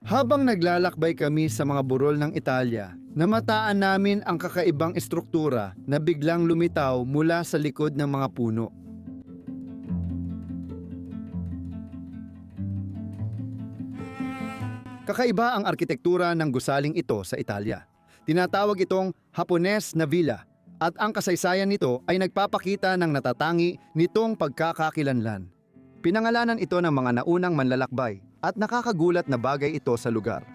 Habang naglalakbay kami sa mga burol ng Italya, namataan namin ang kakaibang estruktura na biglang lumitaw mula sa likod ng mga puno. Kakaiba ang arkitektura ng gusaling ito sa Italya. Tinatawag itong Hapones na villa at ang kasaysayan nito ay nagpapakita ng natatangi nitong pagkakakilanlan. Pinangalanan ito ng mga naunang manlalakbay at nakakagulat na bagay ito sa lugar.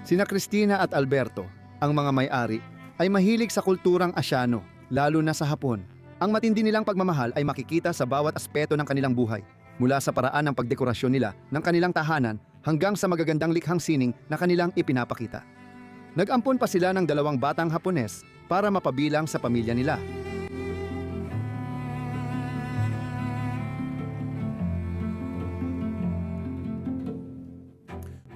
Sina Cristina at Alberto, ang mga may-ari, ay mahilig sa kulturang Asyano, lalo na sa Hapon. Ang matindi nilang pagmamahal ay makikita sa bawat aspeto ng kanilang buhay, mula sa paraan ng pagdekorasyon nila ng kanilang tahanan hanggang sa magagandang likhang sining na kanilang ipinapakita. Nag-ampon pa sila ng 2 batang Hapones para mapabilang sa pamilya nila.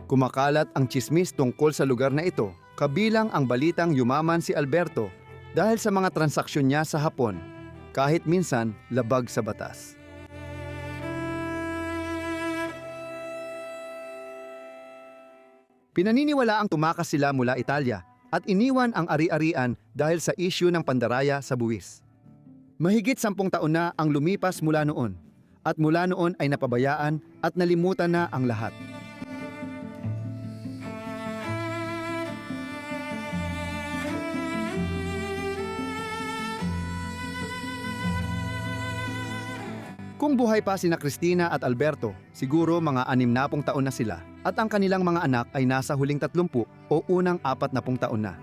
Kumakalat ang tsismis tungkol sa lugar na ito, kabilang ang balitang yumaman si Alberto dahil sa mga transaksyon niya sa Hapon, kahit minsan labag sa batas. Pinaniniwala ang tumakas sila mula Italia at iniwan ang ari-arian dahil sa isyu ng pandaraya sa buwis. Mahigit 10 taon na ang lumipas mula noon, at mula noon ay napabayaan at nalimutan na ang lahat. Kung buhay pa sina Cristina at Alberto, siguro mga 60 taon na sila at ang kanilang mga anak ay nasa huling 30 o unang 40 taon na.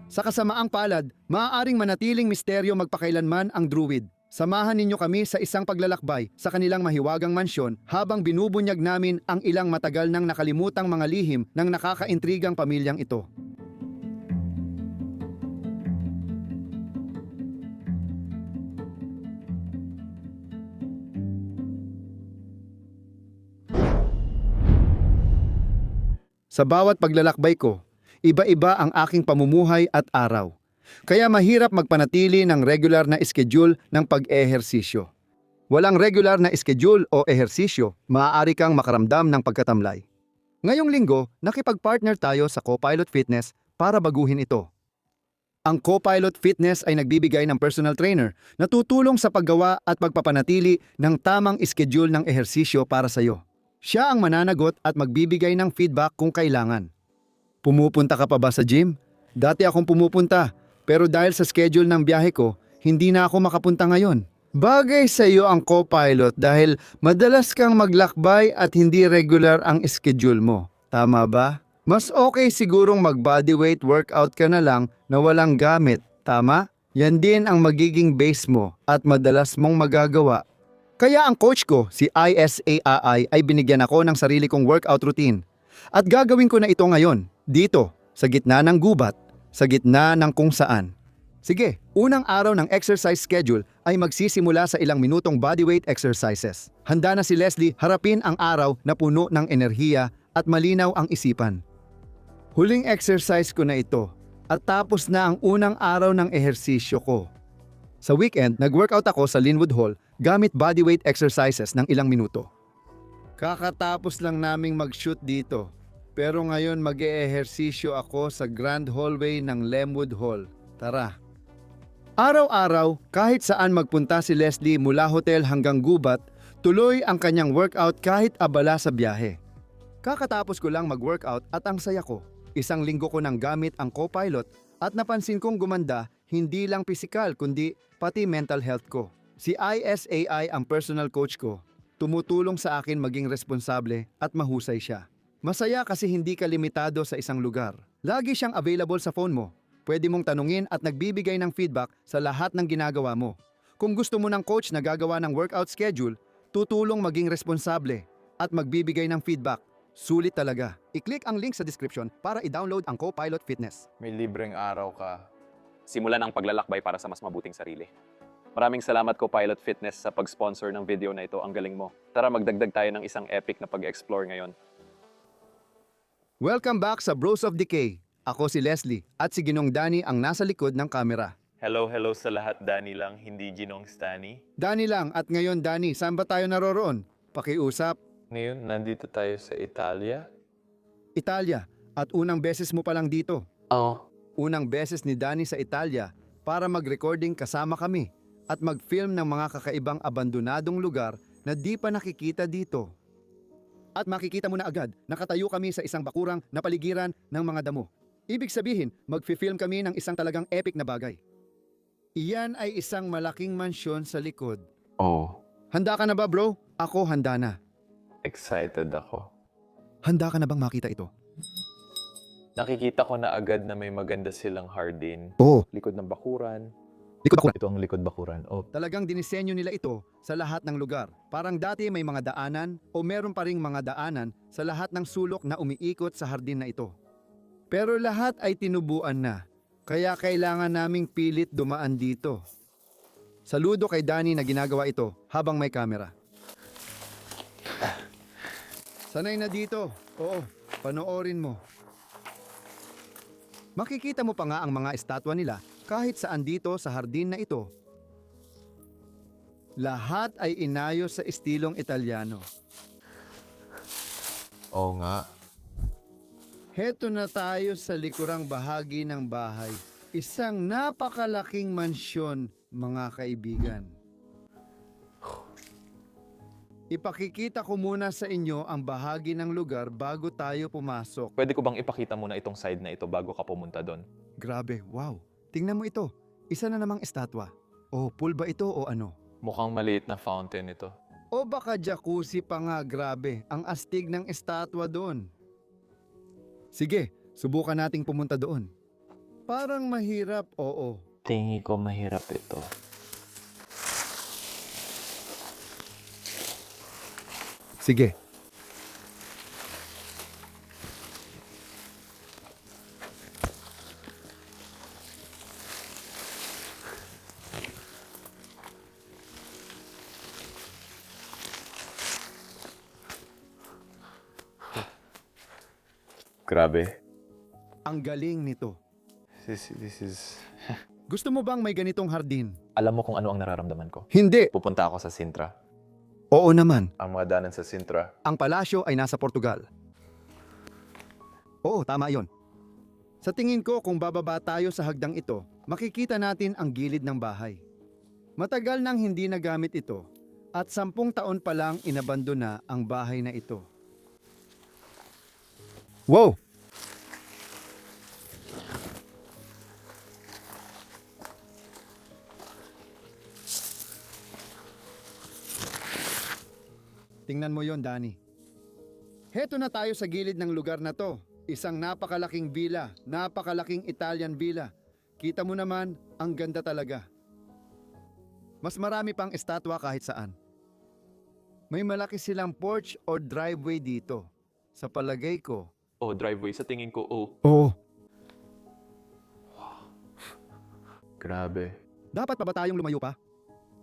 Sa kasamaang palad, maaaring manatiling misteryo magpakailanman ang Druid. Samahan ninyo kami sa isang paglalakbay sa kanilang mahiwagang mansyon habang binubunyag namin ang ilang matagal nang nakalimutang mga lihim ng nakakaintrigang pamilyang ito. Sa bawat paglalakbay ko, iba-iba ang aking pamumuhay at araw. Kaya mahirap magpanatili ng regular na schedule ng pag-ehersisyo. Walang regular na schedule o ehersisyo, maaari kang makaramdam ng pagkatamlay. Ngayong linggo, nakipag-partner tayo sa Co-Pilot Fitness para baguhin ito. Ang Co-Pilot Fitness ay nagbibigay ng personal trainer na tutulong sa paggawa at pagpapanatili ng tamang schedule ng ehersisyo para sa iyo. Siya ang mananagot at magbibigay ng feedback kung kailangan. Pumupunta ka pa ba sa gym? Dati akong pumupunta. Pero dahil sa schedule ng biyahe ko, hindi na ako makapunta ngayon. Bagay sa iyo ang co-pilot dahil madalas kang maglakbay at hindi regular ang schedule mo. Tama ba? Mas okay sigurong mag-bodyweight workout ka na lang na walang gamit. Tama? Yan din ang magiging base mo at madalas mong magagawa. Kaya ang coach ko, si ISAI, ay binigyan ako ng sarili kong workout routine. At gagawin ko na ito ngayon, dito, sa gitna ng gubat. Sa gitna ng kung saan. Sige, unang araw ng exercise schedule ay magsisimula sa ilang minutong bodyweight exercises. Handa na si Leslie harapin ang araw na puno ng enerhiya at malinaw ang isipan. Huling exercise ko na ito at tapos na ang unang araw ng ehersisyo ko. Sa weekend, nag-workout ako sa Linwood Hall gamit bodyweight exercises ng ilang minuto. Kakatapos lang naming mag-shoot dito. Pero ngayon mag-eehersisyo ako sa Grand Hallway ng Linwood Hall. Tara! Araw-araw, kahit saan magpunta si Leslie mula hotel hanggang gubat, tuloy ang kanyang workout kahit abala sa biyahe. Kakatapos ko lang mag-workout at ang saya ko. Isang linggo ko nang gamit ang co-pilot at napansin kong gumanda hindi lang pisikal kundi pati mental health ko. Si ISAI ang personal coach ko. Tumutulong sa akin maging responsable at mahusay siya. Masaya kasi hindi ka limitado sa isang lugar. Lagi siyang available sa phone mo. Pwede mong tanungin at nagbibigay ng feedback sa lahat ng ginagawa mo. Kung gusto mo ng coach na gagawa ng workout schedule, tutulong maging responsable at magbibigay ng feedback. Sulit talaga. I-click ang link sa description para i-download ang Co-Pilot Fitness. May libreng araw ka. simulan ang paglalakbay para sa mas mabuting sarili. Maraming salamat Co-Pilot Fitness sa pag-sponsor ng video na ito. Ang galing mo. Tara magdagdag tayo ng isang epic na pag-explore ngayon. Welcome back sa Bros of Decay. Ako si Leslie at si Ginong Danny ang nasa likod ng kamera. Hello sa lahat. Danny lang, hindi Ginong Stani. Danny lang at ngayon Danny, saan ba tayo naroroon? Pakiusap, Ngayon, nandito tayo sa Italia. Italia. At unang beses mo pa lang dito. Oo. Unang beses ni Danny sa Italia para mag-recording kasama kami at mag-film ng mga kakaibang abandonadong lugar na di pa nakikita dito. At makikita mo na agad, nakatayo kami sa isang bakurang na paligiran ng mga damo. Ibig sabihin, mag-film kami ng isang talagang epic na bagay. Iyan ay isang malaking mansyon sa likod. Oh, Handa ka na ba bro? Ako handa na. excited ako. Handa ka na bang makita ito? Nakikita ko na agad na may maganda silang hardin. Oo, Likod ng bakuran. likod ako. Ito ang likod bakuran. Oh, Talagang dinisenyo nila ito sa lahat ng lugar. Parang dati may mga daanan o meron pa ring mga daanan sa lahat ng sulok na umiikot sa hardin na ito. Pero lahat ay tinubuan na, kaya kailangan naming pilit dumaan dito. Saludo kay Danny na ginagawa ito habang may kamera. Sanay na dito. Oo, panoorin mo. Makikita mo pa nga ang mga estatwa nila kahit saan dito sa hardin na ito. Lahat ay inayos sa estilong Italyano. oo nga. Heto na tayo sa likurang bahagi ng bahay. Isang napakalaking mansyon, mga kaibigan. Ipakikita ko muna sa inyo ang bahagi ng lugar bago tayo pumasok. Pwede ko bang ipakita muna itong side na ito bago ka pumunta doon? Grabe, wow. Tingnan mo ito. Isa na namang estatwa. O pool ba ito o ano? Mukhang maliit na fountain ito. O baka jacuzzi pa nga, grabe. Ang astig ng estatwa doon. Sige, subukan nating pumunta doon. Parang mahirap, oo. Tingin ko mahirap ito. Sige. Grabe. Ang galing nito. This is... Gusto mo bang may ganitong hardin? Alam mo kung ano ang nararamdaman ko? Hindi. Pupunta ako sa Sintra. Oo naman. Ang mga daanan sa Sintra. Ang palasyo ay nasa Portugal. Oo, tama yon. Sa tingin ko kung bababa tayo sa hagdang ito, makikita natin ang gilid ng bahay. Matagal nang hindi nagamit ito at 10 taon pa lang inabandona ang bahay na ito. Wow! Tingnan mo yon, Danny. Heto na tayo sa gilid ng lugar na to. Isang napakalaking villa, napakalaking Italian villa. Kita mo naman, ang ganda talaga. Mas marami pang estatwa kahit saan. May malaki silang porch or driveway dito. Sa palagay ko. Oh, driveway. Sa tingin ko, oh. Oo. Grabe. Dapat pa ba tayong lumayo pa?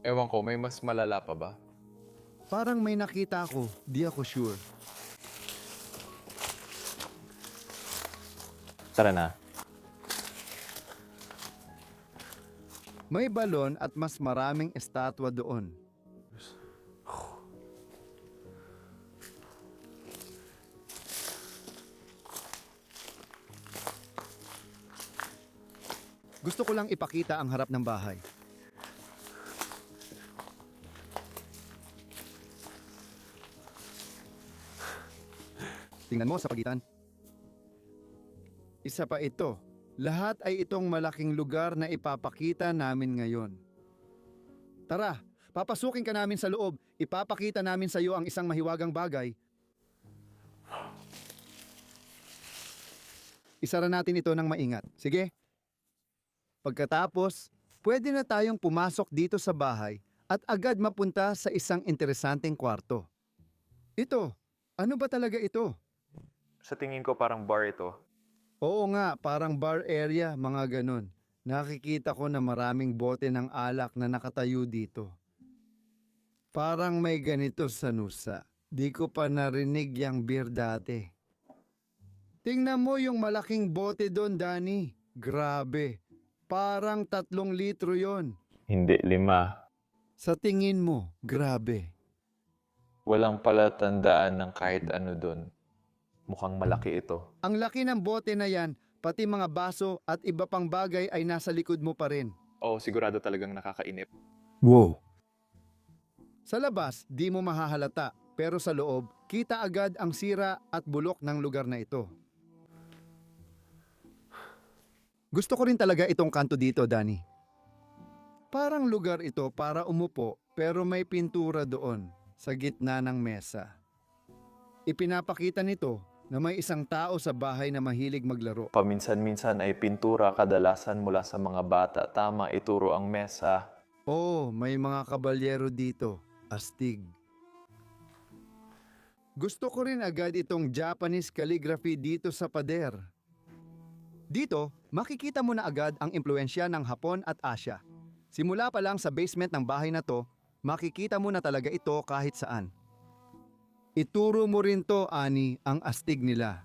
Ewan ko, may mas malala pa ba? Parang may nakita ako, di ako sure. Tara na. May balon at mas maraming estatwa doon. Gusto ko lang ipakita ang harap ng bahay. Tingnan mo sa pagitan. Isa pa ito. Lahat ay itong malaking lugar na ipapakita namin ngayon. Tara, papasukin ka namin sa loob. Ipapakita namin sa iyo ang isang mahiwagang bagay. Isara natin ito ng maingat. Sige? Pagkatapos, pwede na tayong pumasok dito sa bahay at agad mapunta sa isang interesanteng kwarto. Ito, ano ba talaga ito? Sa tingin ko parang bar ito. Oo nga, parang bar area, mga ganun. nakikita ko na maraming bote ng alak na nakatayo dito. Parang may ganito sa Nusa. Di ko pa narinig yung beer dati. Tingnan mo yung malaking bote doon, Danny. Grabe. Parang 3 litro yon. Hindi, 5. Sa tingin mo, grabe. Walang palatandaan ng kahit ano doon. Mukhang malaki ito. Ang laki ng bote na yan, pati mga baso at iba pang bagay ay nasa likod mo pa rin. Oo, sigurado talagang nakakainip. Wow. Sa labas, di mo mahahalata, pero sa loob, kita agad ang sira at bulok ng lugar na ito. Gusto ko rin talaga itong kanto dito, Danny. Parang lugar ito para umupo, pero may pintura doon, sa gitna ng mesa. Ipinapakita nito na may isang tao sa bahay na mahilig maglaro. Paminsan-minsan ay pintura kadalasan mula sa mga bata. Tama, ituro ang mesa. Oh, may mga kabalyero dito. Astig. Gusto ko rin agad itong Japanese calligraphy dito sa pader. Dito, makikita mo na agad ang impluensya ng Hapon at Asya. Simula pa lang sa basement ng bahay na to, makikita mo na talaga ito kahit saan. Ituro mo rin to, Ani, ang astig nila.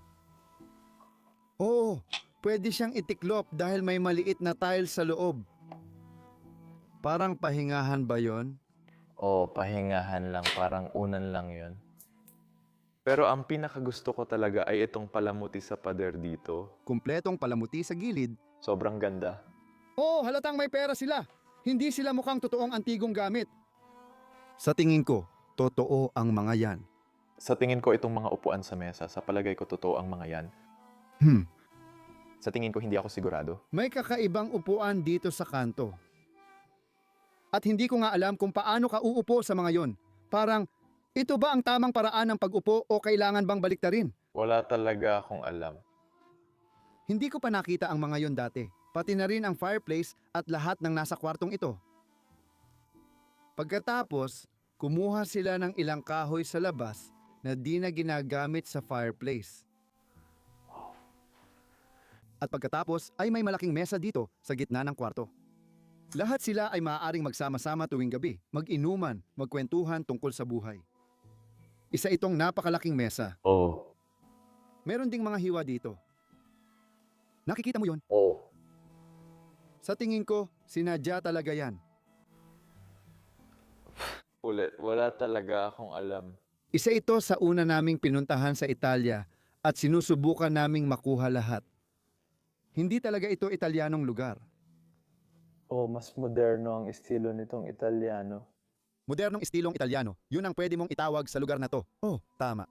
Oo, pwede siyang itiklop dahil may maliit na tile sa loob. Parang pahingahan ba yon? O, pahingahan lang. Parang unan lang yon. Pero ang pinakagusto ko talaga ay itong palamuti sa pader dito. Kumpletong palamuti sa gilid. Sobrang ganda. Oo, halatang may pera sila. Hindi sila mukhang totoong antigong gamit. Sa tingin ko, totoo ang mga yan. Sa tingin ko itong mga upuan sa mesa, sa palagay ko totoo ang mga yan. Sa tingin ko hindi ako sigurado. May kakaibang upuan dito sa kanto. At hindi ko nga alam kung paano ka uupo sa mga yon. Parang, ito ba ang tamang paraan ng pag-upo o kailangan bang baliktarin? Wala talaga akong alam. Hindi ko pa nakita ang mga yon dati. Pati na rin ang fireplace at lahat ng nasa kwartong ito. Pagkatapos, kumuha sila ng ilang kahoy sa labas na di na ginagamit sa fireplace. At pagkatapos ay may malaking mesa dito sa gitna ng kwarto. Lahat sila ay maaaring magsama-sama tuwing gabi, mag-inuman, magkwentuhan tungkol sa buhay. Isa itong napakalaking mesa. Oh. Meron ding mga hiwa dito. Nakikita mo yon? Oh. Sa tingin ko, sinadya talaga yan. Ulit, wala talaga akong alam. Isa ito sa una naming pinuntahan sa Italia at sinusubukan naming makuha lahat. Hindi talaga ito Italianong lugar. Oh, mas moderno ang estilo nitong Italiano. Modernong estilong Italiano, yun ang pwede mong itawag sa lugar na to. Oh, tama.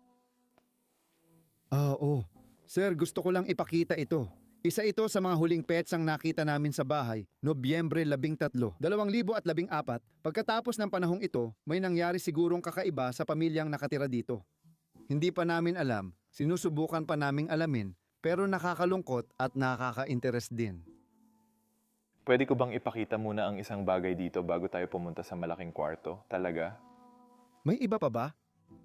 Oo. Sir, gusto ko lang ipakita ito. Isa ito sa mga huling petsang nakita namin sa bahay, Nobyembre 13, 2014. Pagkatapos ng panahong ito, may nangyari sigurong kakaiba sa pamilyang nakatira dito. Hindi pa namin alam, sinusubukan pa naming alamin, pero nakakalungkot at nakaka-interest din. Pwede ko bang ipakita muna ang isang bagay dito bago tayo pumunta sa malaking kwarto? Talaga? May iba pa ba?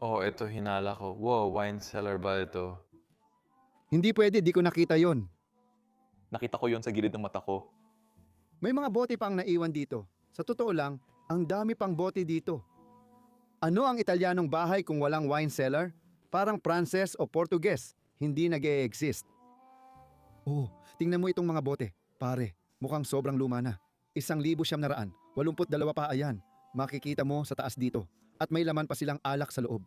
Oh, ito hinala ko. Wow, wine cellar ba ito? Hindi pwede, di ko nakita yon. Nakita ko yon sa gilid ng mata ko. May mga bote pang naiwan dito. Sa totoo lang, ang dami pang bote dito. Ano ang Italianong bahay kung walang wine cellar? Parang Pranses o Portuges, hindi nag-e-exist. Oh, tingnan mo itong mga bote. Pare, mukhang sobrang luma na. 1,982 pa ayan. Makikita mo sa taas dito. At may laman pa silang alak sa loob.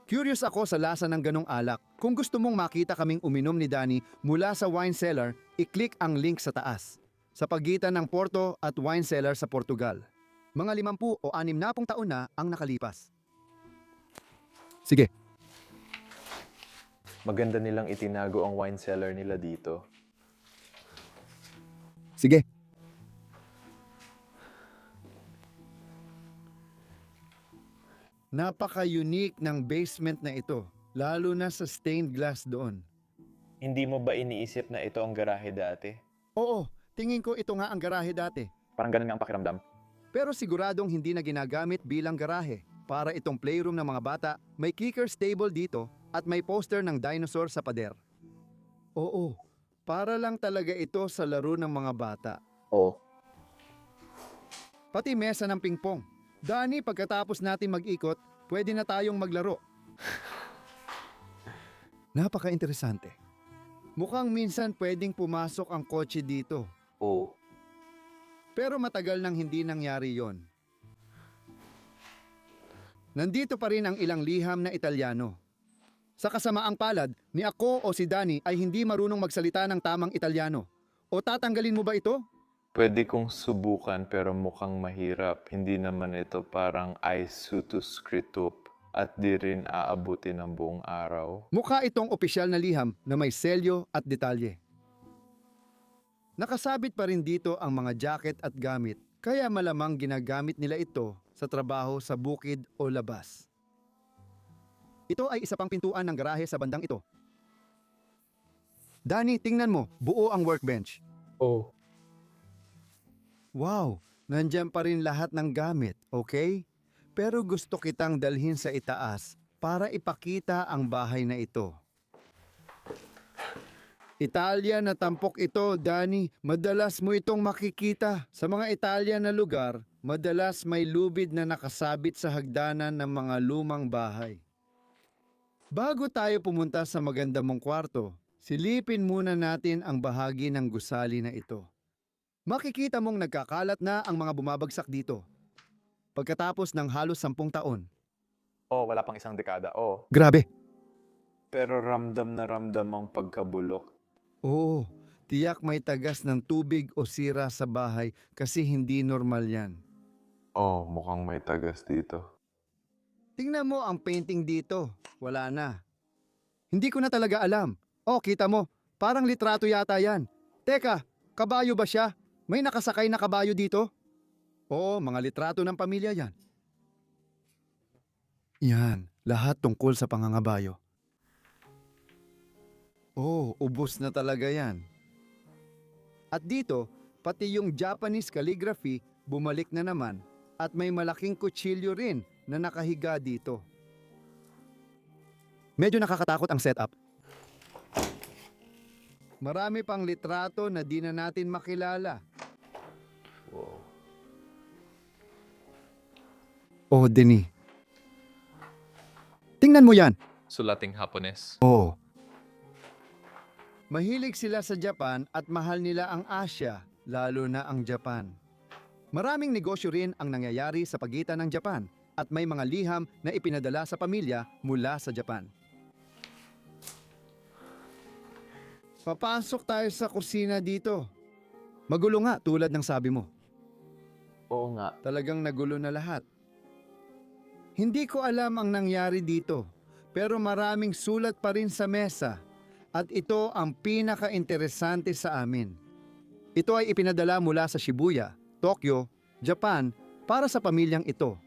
Curious ako sa lasa ng ganong alak. Kung gusto mong makita kaming uminom ni Danny mula sa wine cellar, i-click ang link sa taas. Sa pagitan ng Porto at wine cellar sa Portugal. Mga 50 o 60 taon na ang nakalipas. Sige. Maganda nilang itinago ang wine cellar nila dito. Sige. Napaka-unique ng basement na ito, lalo na sa stained glass doon. Hindi mo ba iniisip na ito ang garahe dati? Oo, tingin ko ito nga ang garahe dati. Parang ganun nga ang pakiramdam. Pero siguradong hindi na ginagamit bilang garahe. Para itong playroom ng mga bata, may kickers table dito at may poster ng dinosaur sa pader. Oo, Para lang talaga ito sa laro ng mga bata. Oh. Pati mesa ng pingpong. Dani, pagkatapos natin mag-ikot, pwede na tayong maglaro. Napaka-interesante. Mukhang minsan pwedeng pumasok ang kotse dito. Oh. Pero matagal nang hindi nangyari yon. Nandito pa rin ang ilang liham na Italyano. Sa kasamaang palad, ni ako o si Dani ay hindi marunong magsalita ng tamang Italyano. O tatanggalin mo ba ito? Pwede kong subukan pero mukhang mahirap. Hindi naman ito parang Aisutus Scritup at di rin aabuti ng buong araw. Mukha itong opisyal na liham na may selyo at detalye. Nakasabit pa rin dito ang mga jacket at gamit, kaya malamang ginagamit nila ito sa trabaho sa bukid o labas. Ito ay isa pang pintuan ng garahe sa bandang ito. Dani, tingnan mo, buo ang workbench. Oh. Wow, nandyan pa rin lahat ng gamit, okay? Pero gusto kitang dalhin sa itaas para ipakita ang bahay na ito. Italia na tampok ito, Dani. Madalas mo itong makikita. Sa mga Italian na lugar, madalas may lubid na nakasabit sa hagdanan ng mga lumang bahay. Bago tayo pumunta sa maganda mong kwarto, silipin muna natin ang bahagi ng gusali na ito. Makikita mong nagkakalat na ang mga bumabagsak dito. Pagkatapos ng halos 10 taon. Oh, wala pang isang dekada. Oh. Grabe! Pero ramdam na ramdam ang pagkabulok. Oo, tiyak may tagas ng tubig o sira sa bahay kasi hindi normal yan. Oh, mukhang may tagas dito. Tingnan mo ang painting dito. Wala na. Hindi ko na talaga alam. Oh, kita mo, parang litrato yata yan. Teka, kabayo ba siya? May nakasakay na kabayo dito? Oo, mga litrato ng pamilya yan. Yan, lahat tungkol sa pangangabayo. Oh, ubos na talaga yan. At dito, pati yung Japanese calligraphy bumalik na naman at may malaking kutsilyo rin na nakahiga dito. Medyo nakakatakot ang setup. Marami pang litrato na di na natin makilala. Wow. Oh, Denny. Tingnan mo yan. Sulating Hapones. Oh. Mahilig sila sa Japan at mahal nila ang Asia, lalo na ang Japan. Maraming negosyo rin ang nangyayari sa pagitan ng Japan at may mga liham na ipinadala sa pamilya mula sa Japan. Papasok tayo sa kusina dito. Magulo nga tulad ng sabi mo. Oo nga. Talagang nagulo na lahat. Hindi ko alam ang nangyari dito, pero maraming sulat pa rin sa mesa at ito ang pinaka-interesante sa amin. Ito ay ipinadala mula sa Shibuya, Tokyo, Japan para sa pamilyang ito.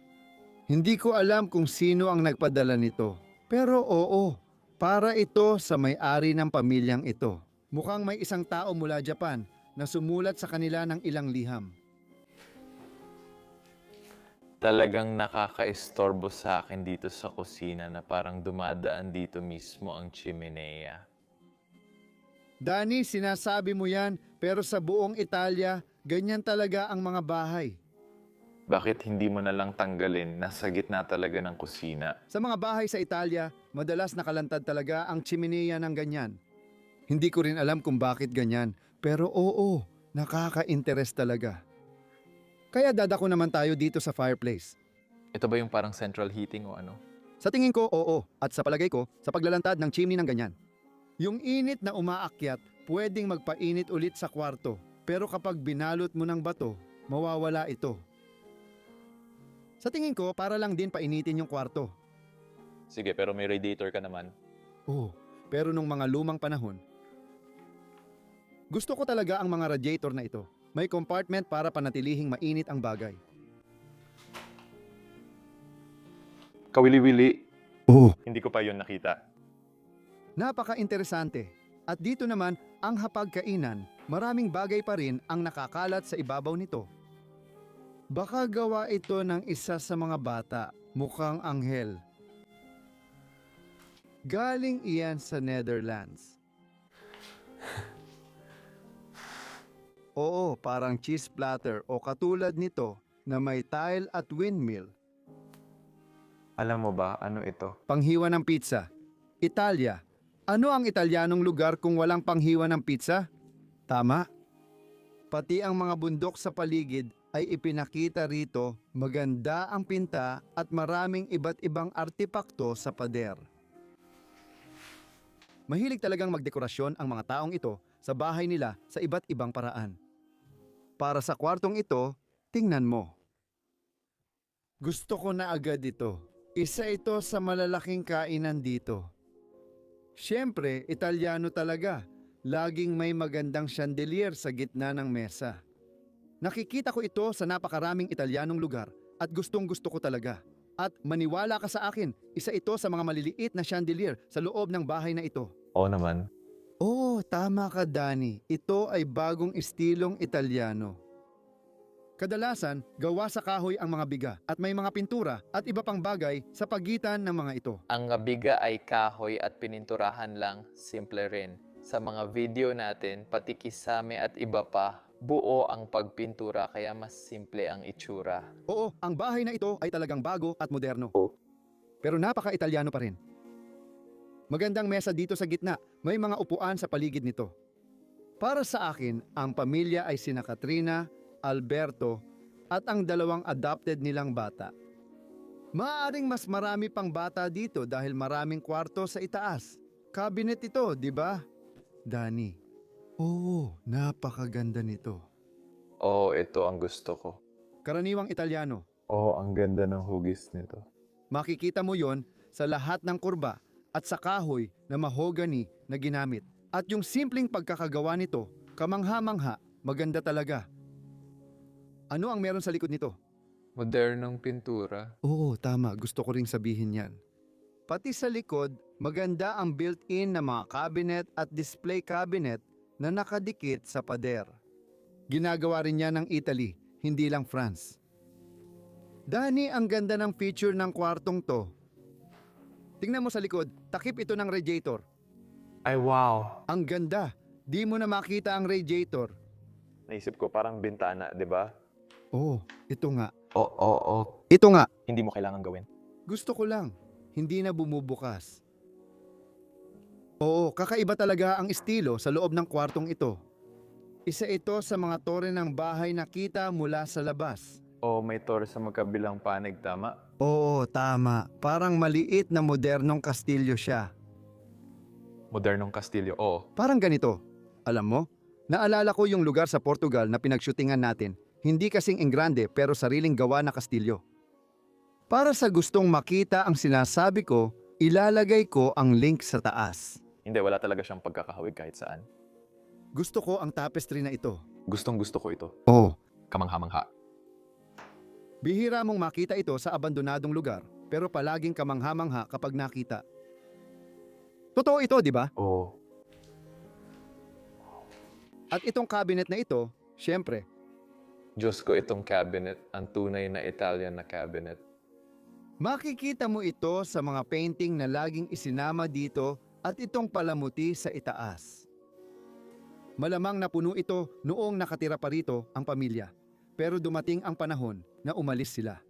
Hindi ko alam kung sino ang nagpadala nito, pero oo, para ito sa may-ari ng pamilyang ito. Mukhang may isang tao mula Japan na sumulat sa kanila ng ilang liham. Talagang nakaka-istorbo sa akin dito sa kusina na parang dumadaan dito mismo ang chimenea. Dani, sinasabi mo yan, pero sa buong Italia, ganyan talaga ang mga bahay. Bakit hindi mo na lang tanggalin? Nasa gitna talaga ng kusina. Sa mga bahay sa Italia, madalas nakalantad talaga ang chimenea ng ganyan. Hindi ko rin alam kung bakit ganyan, pero oo, nakaka-interest talaga. Kaya dadako naman tayo dito sa fireplace. Ito ba yung parang central heating o ano? Sa tingin ko, oo, at sa palagay ko, sa paglalantad ng chimney ng ganyan. Yung init na umaakyat, pwedeng magpainit ulit sa kwarto, pero kapag binalot mo ng bato, mawawala ito. Sa tingin ko, para lang din painitin yung kwarto. Sige, pero may radiator ka naman. Oo, pero nung mga lumang panahon, gusto ko talaga ang mga radiator na ito. May compartment para panatilihing mainit ang bagay. Kawili-wili. Oo. Hindi ko pa yun nakita. Napaka-interesante. At dito naman, ang hapagkainan, maraming bagay pa rin ang nakakalat sa ibabaw nito. Baka gawa ito ng isa sa mga bata, mukhang anghel. Galing iyan sa Netherlands. Oo, parang cheese platter o katulad nito na may tile at windmill. Alam mo ba ano ito? Panghiwa ng pizza. Italia. Ano ang Italianong lugar kung walang panghiwa ng pizza? Tama. Pati ang mga bundok sa paligid ay ipinakita rito, maganda ang pinta at maraming iba't ibang artipakto sa pader. Mahilig talagang magdekorasyon ang mga taong ito sa bahay nila sa iba't ibang paraan. Para sa kwartong ito, tingnan mo. Gusto ko na agad ito. Isa ito sa malalaking kainan dito. Siyempre, Italiano talaga. Laging may magandang chandelier sa gitna ng mesa. Nakikita ko ito sa napakaraming Italianong lugar at gustong-gusto ko talaga. At maniwala ka sa akin, isa ito sa mga maliliit na chandelier sa loob ng bahay na ito. Oo naman. Oo, tama ka, Danny. Ito ay bagong estilong Italiano. Kadalasan, gawa sa kahoy ang mga biga at may mga pintura at iba pang bagay sa pagitan ng mga ito. Ang biga ay kahoy at pininturahan lang, simple rin. Sa mga video natin, pati kisame at iba pa, buo ang pagpintura kaya mas simple ang itsura. Oo, ang bahay na ito ay talagang bago at moderno. Pero napaka-Italiano pa rin. Magandang mesa dito sa gitna, may mga upuan sa paligid nito. Para sa akin, ang pamilya ay sina Katrina, Alberto, at ang dalawang adopted nilang bata. Maaaring mas marami pang bata dito dahil maraming kwarto sa itaas. Cabinet ito, di ba? Danny. Oo, napakaganda nito. Oo, ito ang gusto ko. Karaniwang Italiano. Oo, ang ganda ng hugis nito. Makikita mo yon sa lahat ng kurba at sa kahoy na mahogany na ginamit. At yung simpleng pagkakagawa nito, kamangha-mangha, maganda talaga. Ano ang meron sa likod nito? Modernong pintura. Oo, tama. Gusto ko ring sabihin yan. Pati sa likod, maganda ang built-in na mga cabinet at display cabinet na nakadikit sa pader. Ginagawa rin yan ng Italy, hindi lang France. Danny, ang ganda ng feature ng kwartong to. Tingnan mo sa likod, takip ito ng radiator. Ay, wow. Ang ganda. Di mo na makita ang radiator. Naisip ko parang bintana, di ba? Oh, ito nga. Oo. Ito nga. Hindi mo kailangan gawin. Gusto ko lang. Hindi na bumubukas. Oo, kakaiba talaga ang estilo sa loob ng kwartong ito. Isa ito sa mga tore ng bahay na kita mula sa labas. Oo, may tore sa magkabilang panig, tama? Oo, tama. Parang maliit na modernong kastilyo siya. Modernong kastilyo, oo. Parang ganito. Alam mo, naalala ko yung lugar sa Portugal na pinagshootingan natin. Hindi kasing engrande pero sariling gawa na kastilyo. Para sa gustong makita ang sinasabi ko, ilalagay ko ang link sa taas. Hindi, wala talaga siyang pagkakahawig kahit saan. Gusto ko ang tapestry na ito. Gustong gusto ko ito. Oo. Kamangha-mangha. Bihira mong makita ito sa abandonadong lugar, pero palaging kamangha-mangha kapag nakita. Totoo ito, di ba? Oo. At itong cabinet na ito, syempre, Diyos ko, itong cabinet, ang tunay na Italian na cabinet. makikita mo ito sa mga painting na laging isinama dito at itong palamuti sa itaas. Malamang napuno ito noong nakatira pa rito ang pamilya, pero dumating ang panahon na umalis sila.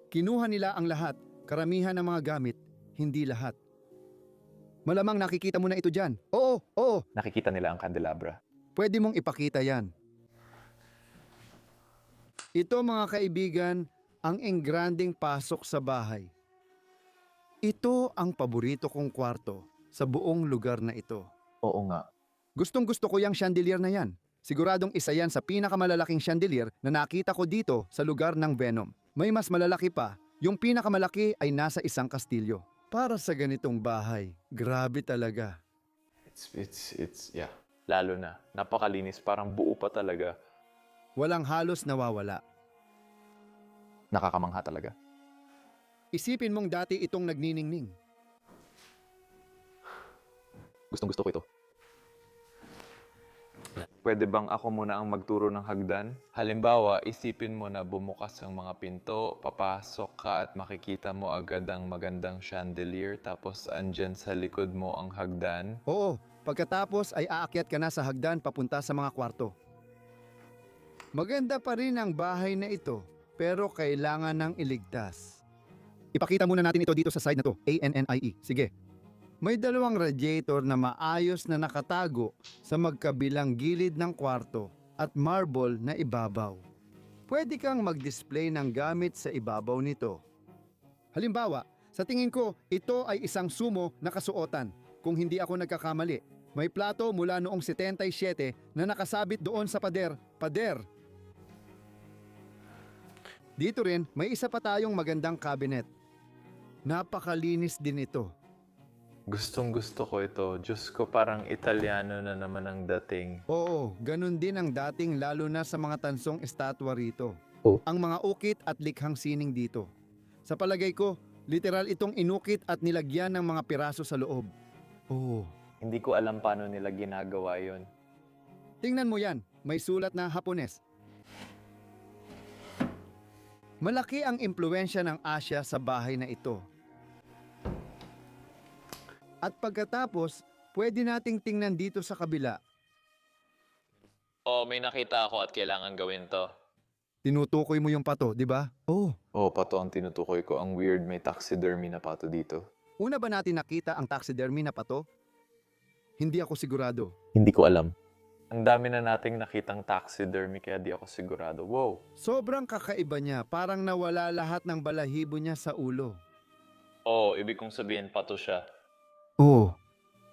Kinuha nila ang lahat, karamihan ng mga gamit, hindi lahat. Malamang nakikita mo na ito dyan. Oo, Nakikita nila ang candelabra. pwede mong ipakita yan. Ito mga kaibigan, ang engranding pasok sa bahay. Ito ang paborito kong kwarto sa buong lugar na ito. Oo nga. Gustong-gusto ko yung chandelier na yan. Siguradong isa yan sa pinakamalalaking chandelier na nakita ko dito sa lugar ng Venom. May mas malalaki pa, yung pinakamalaki ay nasa isang kastilyo. Para sa ganitong bahay, grabe talaga. Yeah. Lalo na, napakalinis, parang buo pa talaga. Walang halos nawawala. Nakakamangha talaga. Isipin mong dati itong nagniningning. Gustong gusto ko ito. Pwede bang ako muna ang magturo ng hagdan? Halimbawa, isipin mo na bumukas ang mga pinto, papasok ka at makikita mo agad ang magandang chandelier, tapos andyan sa likod mo ang hagdan. Oo, pagkatapos ay aakyat ka na sa hagdan papunta sa mga kwarto. Maganda pa rin ang bahay na ito, pero kailangan ng iligtas. Ipakita muna natin ito dito sa side na to, ANNIE. Sige. May dalawang radiator na maayos na nakatago sa magkabilang gilid ng kwarto at marble na ibabaw. Pwede kang mag-display ng gamit sa ibabaw nito. Halimbawa, sa tingin ko, ito ay isang sumo na kasuotan. Kung hindi ako nagkakamali, may plato mula noong 77 na nakasabit doon sa pader. Pader! Dito rin, may isa pa tayong magandang cabinet. Napakalinis din ito. Gustong gusto ko ito. Diyos ko, parang Italiano na naman ang dating. Oo, ganun din ang dating lalo na sa mga tansong estatwa rito. Oh. Ang mga ukit at likhang sining dito. Sa palagay ko, literal itong inukit at nilagyan ng mga piraso sa loob. Oo. Hindi ko alam paano nila ginagawa yon. Tingnan mo yan, may sulat na Hapones. Malaki ang impluensya ng Asya sa bahay na ito. At pagkatapos, pwede nating tingnan dito sa kabila. Oh, may nakita ako at kailangan gawin to. Tinutukoy mo yung pato, di ba? Oo. Oh, pato ang tinutukoy ko. Ang weird, may taxidermy na pato dito. Una ba natin nakita ang taxidermy na pato? Hindi ako sigurado. Hindi ko alam. Ang dami na nating nakitang taxidermy kaya di ako sigurado. Wow! Sobrang kakaiba niya, parang nawala lahat ng balahibo niya sa ulo. Oh, ibig kong sabihin pato siya. Oo.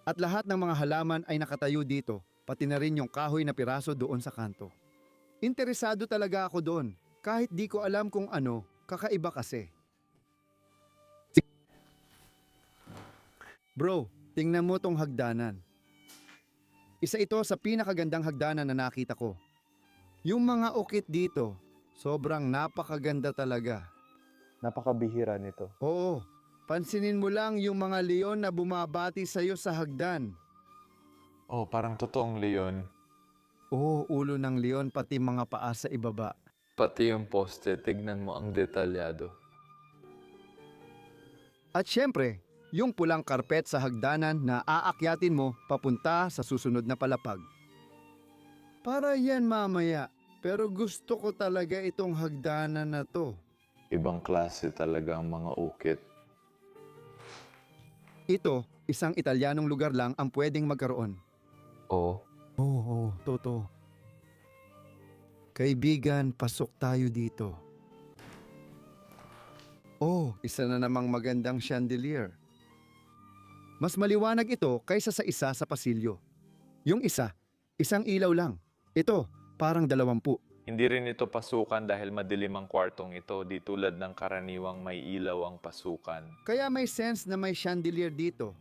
At lahat ng mga halaman ay nakatayo dito, pati na rin yung kahoy na piraso doon sa kanto. Interesado talaga ako doon, kahit di ko alam kung ano, kakaiba kasi. Bro, tingnan mo tong hagdanan. Isa ito sa pinakagandang hagdanan na nakita ko. Yung mga ukit dito, sobrang napakaganda talaga. Napakabihira nito. Oo, pansinin mo lang yung mga leon na bumabati sa'yo sa hagdan. Oh, parang totoong leon. Oo, ulo ng leon pati mga paa sa ibaba. Pati yung poste, tignan mo ang detalyado. At syempre, yung pulang karpet sa hagdanan na aakyatin mo papunta sa susunod na palapag. Para yan mamaya, pero gusto ko talaga itong hagdanan na to. Ibang klase talaga ang mga ukit. Ito, isang Italianong lugar lang ang pwedeng magkaroon. Oh, Oo, totoo. Kaibigan, pasok tayo dito. Oh, isa na namang magandang chandelier. Mas maliwanag ito kaysa sa isa sa pasilyo. Yung isa, isang ilaw lang. Ito, parang 20. hindi rin ito pasukan dahil madilim ang kwartong ito, di tulad ng karaniwang may ilaw ang pasukan. Kaya may sense na may chandelier dito.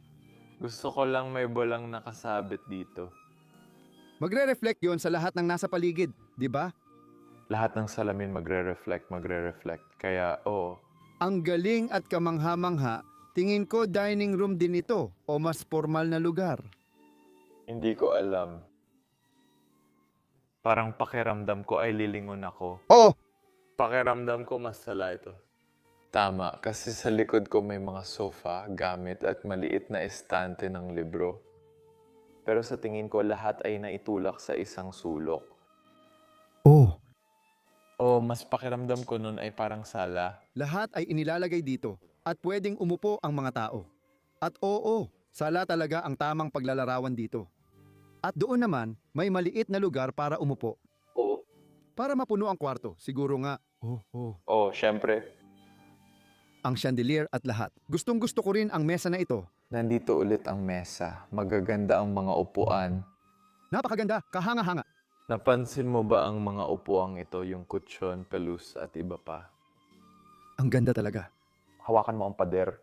Gusto ko lang may bolang nakasabit dito. Magre-reflect yon sa lahat ng nasa paligid, di ba? Lahat ng salamin magre-reflect. Kaya, oh, Ang galing at kamangha-mangha, tingin ko dining room din ito o mas formal na lugar. hindi ko alam. Parang pakiramdam ko ay lilingon ako. Oh, Pakiramdam ko masala ito. Tama, kasi sa likod ko may mga sofa, gamit at maliit na estante ng libro. Pero sa tingin ko lahat ay naitulak sa isang sulok. oh. O mas pakiramdam ko nun ay parang sala. Lahat ay inilalagay dito at pwedeng umupo ang mga tao. At oo, sala talaga ang tamang paglalarawan dito. At doon naman, may maliit na lugar para umupo. Oo. Para mapuno ang kwarto, siguro nga. Oh, syempre. Ang chandelier at lahat. Gustong gusto ko rin ang mesa na ito. Nandito ulit ang mesa. Magaganda ang mga upuan. Napakaganda, kahanga-hanga. Napansin mo ba ang mga upuang ito, yung kutsyon, pelus at iba pa? Ang ganda talaga. Hawakan mo ang pader.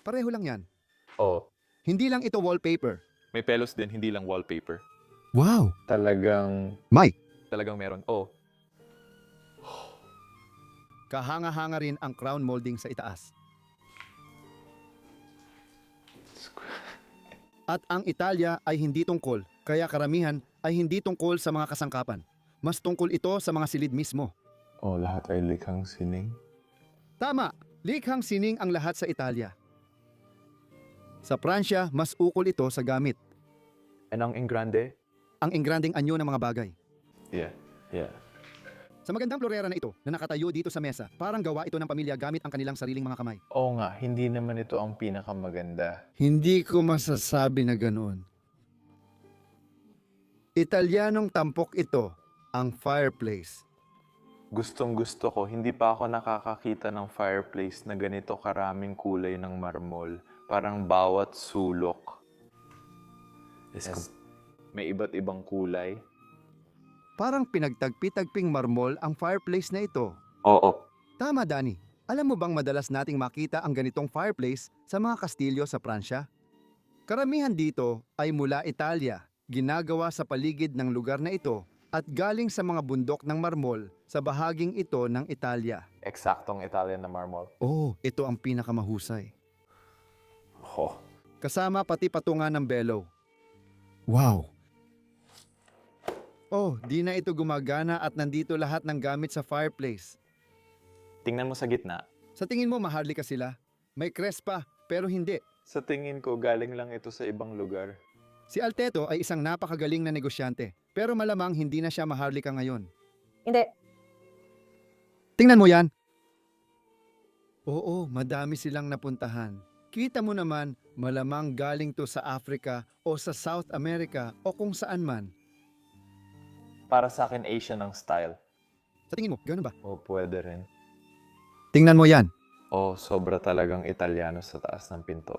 Pareho lang yan. Oh, Hindi lang ito wallpaper. May pelos din, hindi lang wallpaper. Wow! talagang Mike, Talagang meron. Oh, kahanga-hanga rin ang crown molding sa itaas. At ang Italia ay hindi tungkol, kaya karamihan ay hindi tungkol sa mga kasangkapan. Mas tungkol ito sa mga silid mismo. Oh, lahat ay likhang sining. Tama, likhang sining ang lahat sa Italia. Sa Pransya, mas ukol ito sa gamit. and ang Engrande, ang engranding anyo ng mga bagay. Yeah. Sa magandang florera na ito na nakatayo dito sa mesa, parang gawa ito ng pamilya gamit ang kanilang sariling mga kamay. Oo nga, hindi naman ito ang pinakamaganda. Hindi ko masasabi na ganoon. Italyanong tampok ito, ang fireplace. Gustong gusto ko, hindi pa ako nakakakita ng fireplace na ganito karaming kulay ng marmol. Parang bawat sulok may iba't ibang kulay. Parang pinagtagpi-tagping marmol ang fireplace na ito. Oo. Tama, Danny. Alam mo bang madalas nating makita ang ganitong fireplace sa mga kastilyo sa Pransya? Karamihan dito ay mula Italia, ginagawa sa paligid ng lugar na ito at galing sa mga bundok ng marmol sa bahaging ito ng Italia. Eksaktong Italian na marmol. Oh, ito ang pinakamahusay. Oh. Kasama pati patungan ng bellow. Wow! Oh, di na ito gumagana at nandito lahat ng gamit sa fireplace. Tingnan mo sa gitna. Sa tingin mo maharlika sila? May crespa, pero hindi. Sa tingin ko, galing lang ito sa ibang lugar. Si Alteto ay isang napakagaling na negosyante, pero malamang hindi na siya maharlika ngayon. Hindi. Tingnan mo yan. Oo, madami silang napuntahan. Kita mo naman, malamang galing to sa Africa o sa South America o kung saan man. Para sa akin, Asian ang style. Sa tingin mo, gano'n ba? O pwede rin. Tingnan mo yan. O sobra talagang Italiano sa taas ng pinto.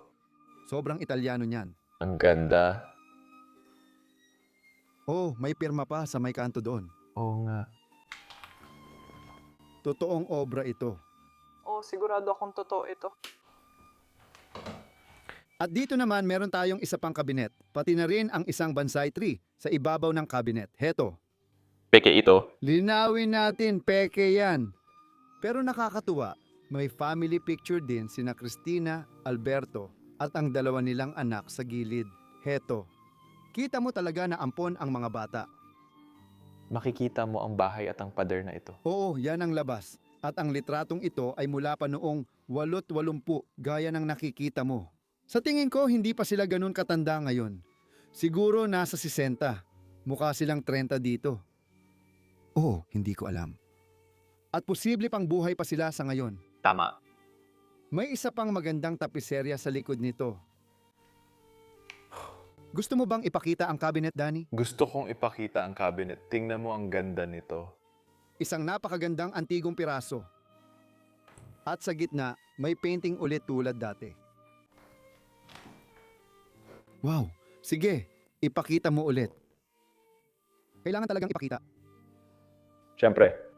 Sobrang Italyano niyan. Ang ganda. Oh, may pirma pa sa may kanto doon. Oo nga. Totoong obra ito. Oh, sigurado akong totoo ito. At dito naman meron tayong isa pang kabinet, pati na rin ang isang bonsai tree sa ibabaw ng kabinet. Heto, Peke ito. linawin natin, peke yan. Pero nakakatuwa, may family picture din sina Cristina, Alberto at ang dalawa nilang anak sa gilid. Heto, kita mo talaga na ampon ang mga bata. Makikita mo ang bahay at ang pader na ito. Oo, yan ang labas. At ang litratong ito ay mula pa noong 880 gaya ng nakikita mo. Sa tingin ko, hindi pa sila ganun katanda ngayon. Siguro nasa 60. Mukha silang 30 dito. Oo, hindi ko alam. At posible pang buhay pa sila sa ngayon. Tama. May isa pang magandang tapiserya sa likod nito. Gusto mo bang ipakita ang cabinet, Danny? Gusto kong ipakita ang cabinet. Tingnan mo ang ganda nito. Isang napakagandang antigong piraso. At sa gitna, may painting ulit tulad dati. Wow! Sige, ipakita mo ulit. Kailangan talagang ipakita. Siyempre.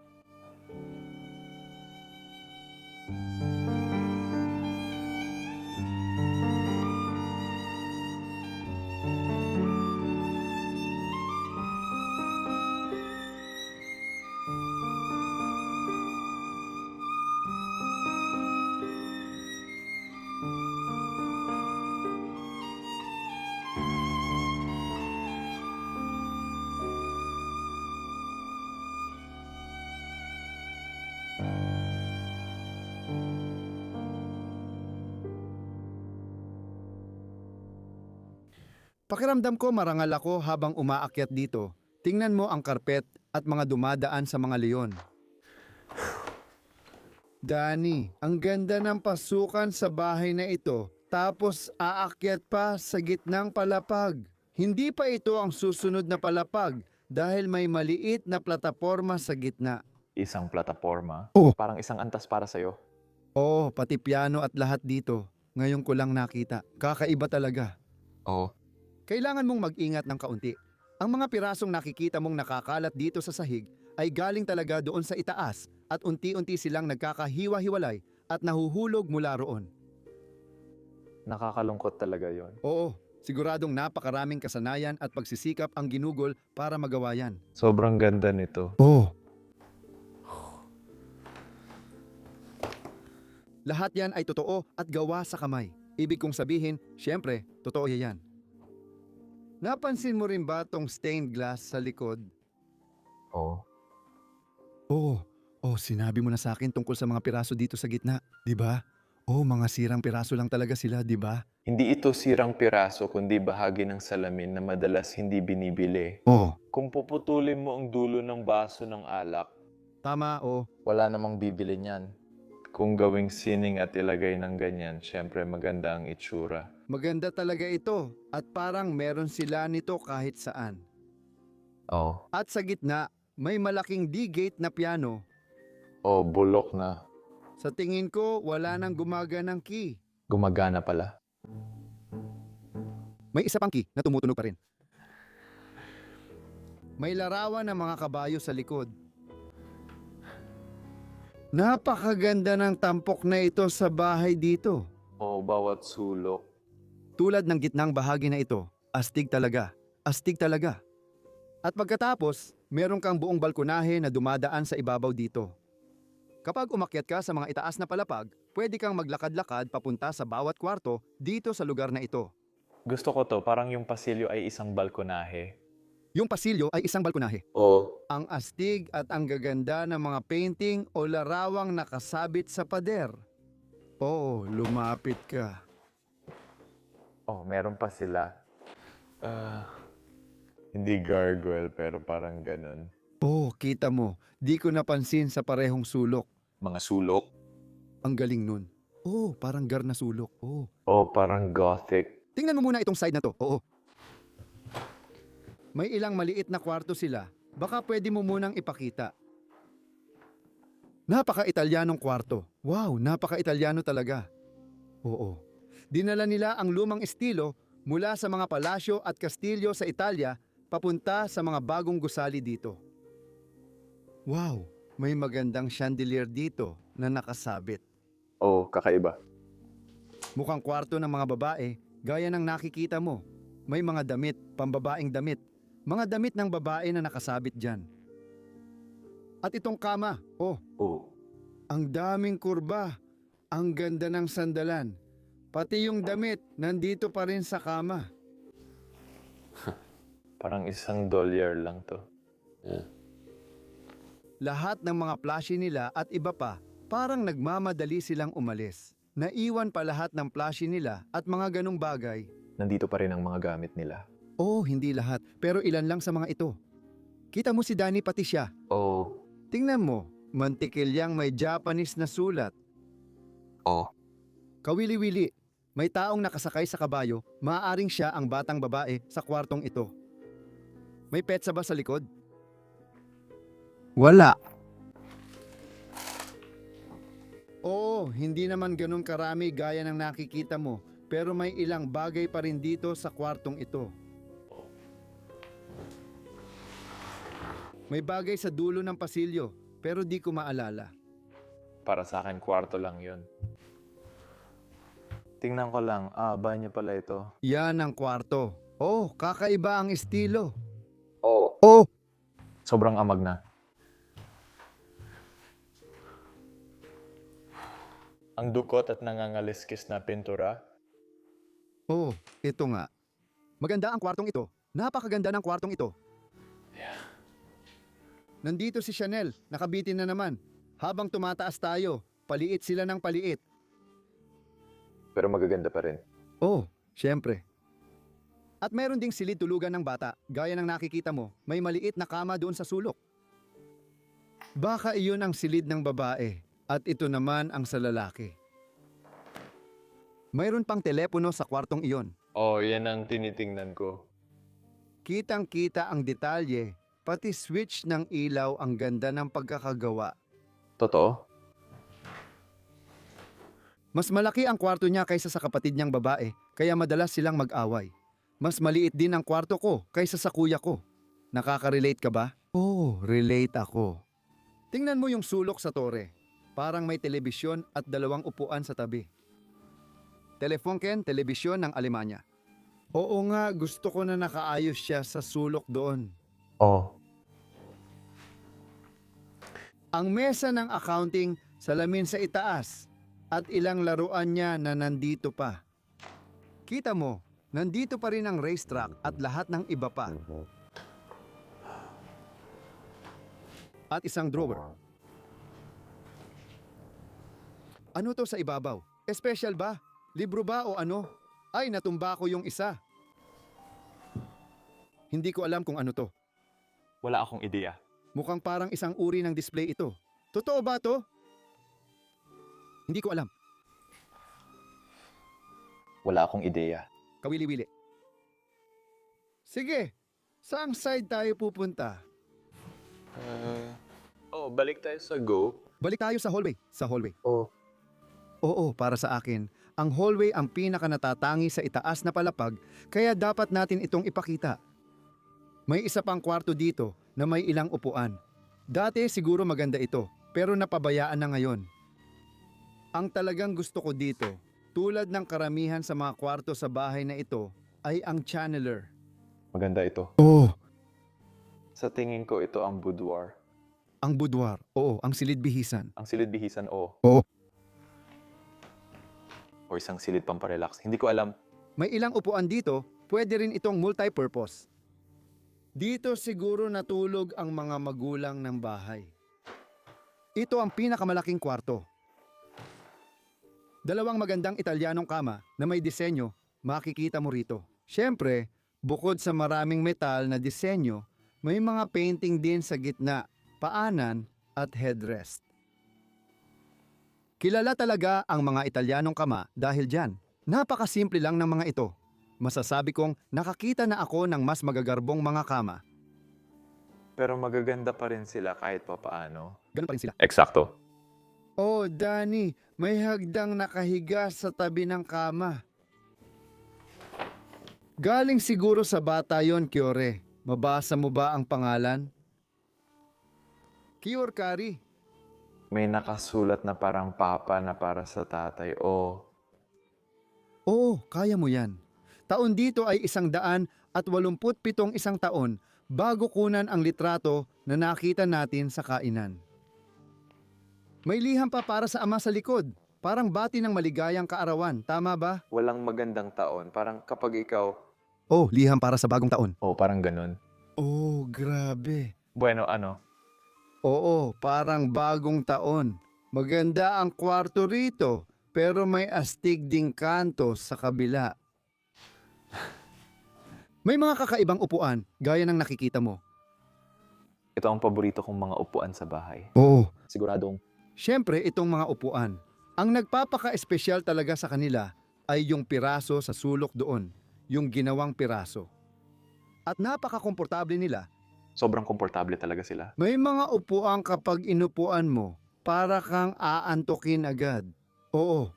Pakiramdam ko marangal ako habang umaakyat dito. Tingnan mo ang karpet at mga dumadaan sa mga leon. Danny, ang ganda ng pasukan sa bahay na ito. Tapos aakyat pa sa gitnang palapag. Hindi pa ito ang susunod na palapag dahil may maliit na plataporma sa gitna. Isang plataforma. Oh. Parang isang antas para sa'yo. Oo, pati piano at lahat dito. Ngayon ko lang nakita. Kakaiba talaga. Oo. Kailangan mong mag-ingat ng kaunti. Ang mga pirasong nakikita mong nakakalat dito sa sahig ay galing talaga doon sa itaas at unti-unti silang nagkakahiwa-hiwalay at nahuhulog mula roon. Nakakalungkot talaga yon. Oo, siguradong napakaraming kasanayan at pagsisikap ang ginugol para magawa yan. Sobrang ganda nito. Oo. Lahat yan ay totoo at gawa sa kamay. Ibig kong sabihin, syempre, totoo yan. Napansin mo rin ba tong stained glass sa likod? Oo. Oo. Oh, sinabi mo na sa akin tungkol sa mga piraso dito sa gitna, di ba? Oh, mga sirang piraso lang talaga sila, di ba? Hindi ito sirang piraso kundi bahagi ng salamin na madalas hindi binibili. Oh, Kung puputulin mo ang dulo ng baso ng alak, tama, oh. Wala namang bibili niyan. kung gawing sining at ilagay ng ganyan, syempre maganda ang itsura. Maganda talaga ito at parang meron sila nito kahit saan. Oh. At sa gitna, may malaking D-gate na piano. Oh, bulok na. Sa tingin ko, wala nang gumaganang key. Gumagana pala. May isa pang key na tumutunog pa rin. May larawan ng mga kabayo sa likod. Napakaganda ng tampok na ito sa bahay dito. Oh, bawat sulok. Tulad ng gitnang bahagi na ito, astig talaga. Astig talaga. At pagkatapos, meron kang buong balkonahe na dumadaan sa ibabaw dito. Kapag umakyat ka sa mga itaas na palapag, pwede kang maglakad-lakad papunta sa bawat kwarto dito sa lugar na ito. Gusto ko to, parang yung pasilyo ay isang balkonahe. Yung pasilyo ay isang balkonahe. Oh, Ang astig at ang gaganda ng mga painting o larawang nakasabit sa pader. Oo, lumapit ka. oh, meron pa sila. Hindi gargoyle pero parang ganun. Oh, kita mo, di ko napansin sa parehong sulok. Mga sulok? Ang galing nun. Oh, parang gar na sulok. Oh. Oh, parang gothic. Tingnan mo muna itong side na to. Oo. May ilang maliit na kwarto sila. Baka pwede mo munang ipakita. Napaka-Italianong kwarto. Wow, napaka-Italiano talaga. Oo. Dinala nila ang lumang estilo mula sa mga palasyo at kastilyo sa Italia papunta sa mga bagong gusali dito. Wow, may magandang chandelier dito na nakasabit. Oh, kakaiba. Mukhang kwarto ng mga babae, gaya ng nakikita mo. May mga damit, pambabaeng damit. Mga damit ng babae na nakasabit dyan. At itong kama, oh, Oh, ang daming kurba. Ang ganda ng sandalan. Pati yung damit, nandito pa rin sa kama. parang isang dolyar lang to. Lahat ng mga plushie nila at iba pa, parang nagmamadali silang umalis. Naiwan pa lahat ng plushie nila at mga ganong bagay. Nandito pa rin ang mga gamit nila. Oh, hindi lahat, pero ilan lang sa mga ito. Kita mo si Danny pati siya. Oh, Tingnan mo, mantikilyang may Japanese na sulat. oh. Kawili-wili, may taong nakasakay sa kabayo, maaaring siya ang batang babae sa kwartong ito. May petsa ba sa likod? Wala. Oo, hindi naman ganun karami gaya ng nakikita mo, pero may ilang bagay pa rin dito sa kwartong ito. May bagay sa dulo ng pasilyo, pero di ko maalala. Para sa akin, kwarto lang yun. Tingnan ko lang. Ah, banyo pala ito. Yan ang kwarto. Oh, kakaiba ang estilo. Oh. Oh, Sobrang amag na. Ang dukot at nangangaliskis na pintura. oh, ito nga. Maganda ang kwartong ito. Napakaganda ng kwartong ito. Nandito si Chanel, nakabitin na naman. Habang tumataas tayo, paliit sila ng paliit. Pero magaganda pa rin. Oh, syempre. At meron ding silid tulugan ng bata, gaya ng nakikita mo, may maliit na kama doon sa sulok. Baka iyon ang silid ng babae, at ito naman ang sa lalaki. Mayroon pang telepono sa kwartong iyon. Oh, yan ang tinitingnan ko. Kitang-kita ang detalye, pati switch ng ilaw ang ganda ng pagkakagawa. Totoo? Mas malaki ang kwarto niya kaysa sa kapatid niyang babae, kaya madalas silang mag-away. Mas maliit din ang kwarto ko kaysa sa kuya ko. Nakaka-relate ka ba? Oo, relate ako. Tingnan mo yung sulok sa tore. Parang may telebisyon at dalawang upuan sa tabi. Telefonken, telebisyon ng Alemanya. Oo nga, gusto ko na nakaayos siya sa sulok doon. Oh. Ang mesa ng accounting, salamin sa itaas, at ilang laruan niya na nandito pa. Kita mo, nandito pa rin ang racetrack at lahat ng iba pa. At isang drawer. Ano to sa ibabaw? Espesyal ba? Libro ba o ano? Ay, natumba ko yung isa. Hindi ko alam kung ano to. Wala akong ideya. Mukhang parang isang uri ng display ito. Totoo ba to? Hindi ko alam. Wala akong ideya. Kawili-wili. Sige, saang side tayo pupunta? Balik tayo sa Go. Balik tayo sa hallway. Sa hallway. Oh. Oo, para sa akin, ang hallway ang pinaka natatangi sa itaas na palapag, kaya dapat natin itong ipakita. May isa pang kwarto dito na may ilang upuan. Dati siguro maganda ito, pero napabayaan na ngayon. Ang talagang gusto ko dito, tulad ng karamihan sa mga kwarto sa bahay na ito, ay ang channeler. Maganda ito. Oo, Sa tingin ko, ito ang boudoir. ang boudoir. Oo, ang silid-bihisan. Ang silid-bihisan, oo. Oo. O isang silid pamparelax. Hindi ko alam. May ilang upuan dito, pwede rin itong multi-purpose. Dito siguro natulog ang mga magulang ng bahay. Ito ang pinakamalaking kwarto. Dalawang magandang Italianong kama na may disenyo, makikita mo rito. Siyempre, bukod sa maraming metal na disenyo, may mga painting din sa gitna, paanan at headrest. Kilala talaga ang mga Italianong kama dahil dyan. Napakasimple lang ng mga ito. Masasabi kong nakakita na ako ng mas magagarbong mga kama. Pero magaganda pa rin sila kahit papaano. Ganun pa rin sila. Eksakto. Oh, Danny, may hagdang nakahiga sa tabi ng kama. Galing siguro sa bata yon, Kiore. Mabasa mo ba ang pangalan? Kior Kari. May nakasulat na parang papa na para sa tatay. Oh, Oo, kaya mo yan. Taon dito ay 187 isang taon bago kunan ang litrato na nakita natin sa kainan. May liham pa para sa ama sa likod. Parang bati ng maligayang kaarawan. Tama ba? walang magandang taon. Parang kapag ikaw... Oh, liham para sa bagong taon. Oh, parang ganun. Oh, grabe. Bueno, ano? Oo, parang bagong taon. Maganda ang kwarto rito, pero may astig ding kanto sa kabila. May mga kakaibang upuan, gaya ng nakikita mo. Ito ang paborito kong mga upuan sa bahay. Oo. Siguradong Siyempre, itong mga upuan. Ang nagpapaka-espesyal talaga sa kanila ay yung piraso sa sulok doon, yung ginawang piraso. At napaka-komportable nila. sobrang komportable talaga sila. May mga upuan kapag inupuan mo, para kang aantukin agad. Oo.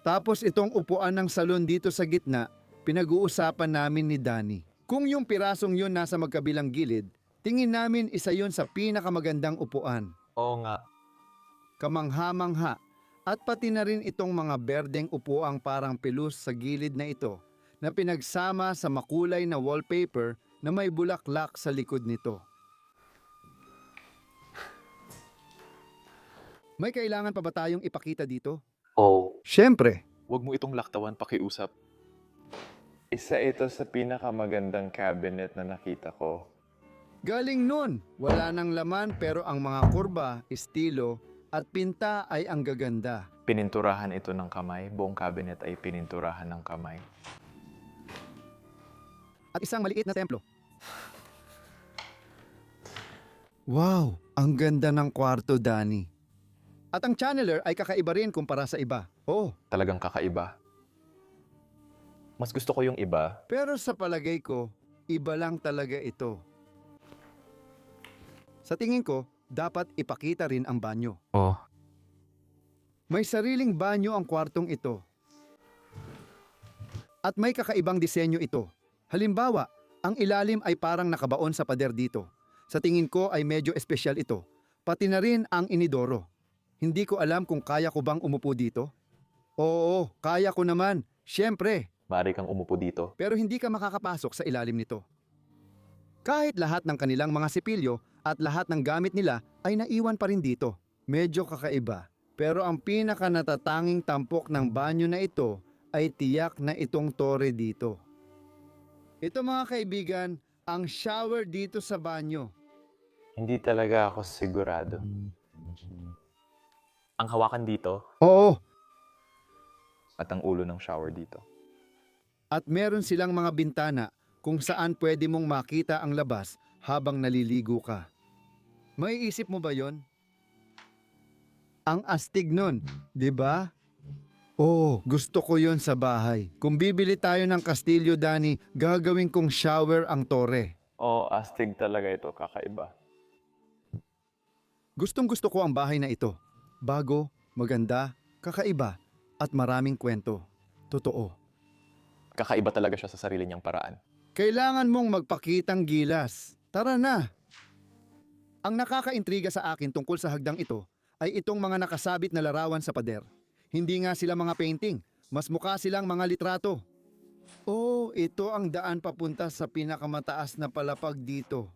Tapos itong upuan ng salon dito sa gitna, pinag-uusapan namin ni Danny. Kung yung pirasong yun nasa magkabilang gilid, tingin namin isa yun sa pinakamagandang upuan. Oo nga. Kamangha-mangha. At pati na rin itong mga berdeng upuang parang pilus sa gilid na ito na pinagsama sa makulay na wallpaper na may bulaklak sa likod nito. May kailangan pa ba tayong ipakita dito? Oh. Siyempre. Huwag mo itong laktawan pakiusap. Isa ito sa pinakamagandang cabinet na nakita ko. Galing nun. Wala nang laman pero ang mga kurba, estilo at pinta ay ang gaganda. Pininturahan ito ng kamay. Buong cabinet ay pininturahan ng kamay. At isang maliit na templo. Wow, ang ganda ng kwarto, Danny. At ang channeler ay kakaiba rin kumpara sa iba. Oh, Talagang kakaiba. Mas gusto ko yung iba. pero sa palagay ko, iba lang talaga ito. Sa tingin ko, dapat ipakita rin ang banyo. Oh. May sariling banyo ang kwartong ito. At may kakaibang disenyo ito. Halimbawa, ang ilalim ay parang nakabaon sa pader dito. Sa tingin ko ay medyo espesyal ito. Pati na rin ang inidoro. Hindi ko alam kung kaya ko bang umupo dito. Oo, kaya ko naman. Siyempre. Maaari kang umupo dito. Pero hindi ka makakapasok sa ilalim nito. Kahit lahat ng kanilang mga sipilyo at lahat ng gamit nila ay naiwan pa rin dito. Medyo kakaiba. Pero ang pinaka natatanging tampok ng banyo na ito ay tiyak na itong tore dito. Ito mga kaibigan, ang shower dito sa banyo. Hindi talaga ako sigurado. Ang hawakan dito, Oo. At ang ulo ng shower dito. At meron silang mga bintana kung saan pwede mong makita ang labas habang naliligo ka. Maiisip mo ba yon? Ang astig nun, di ba? Oo, gusto ko yon sa bahay. Kung bibili tayo ng Kastilyo, Dani, gagawin kong shower ang tore. Oh, astig talaga ito, kakaiba. Gustong gusto ko ang bahay na ito. Bago, maganda, kakaiba, at maraming kwento. Totoo. Kakaiba talaga siya sa sarili niyang paraan. Kailangan mong magpakitang gilas. Tara na! Ang nakakaintriga sa akin tungkol sa hagdang ito ay itong mga nakasabit na larawan sa pader. Hindi nga sila mga painting, mas mukha silang mga litrato. Oh, ito ang daan papunta sa pinakamataas na palapag dito.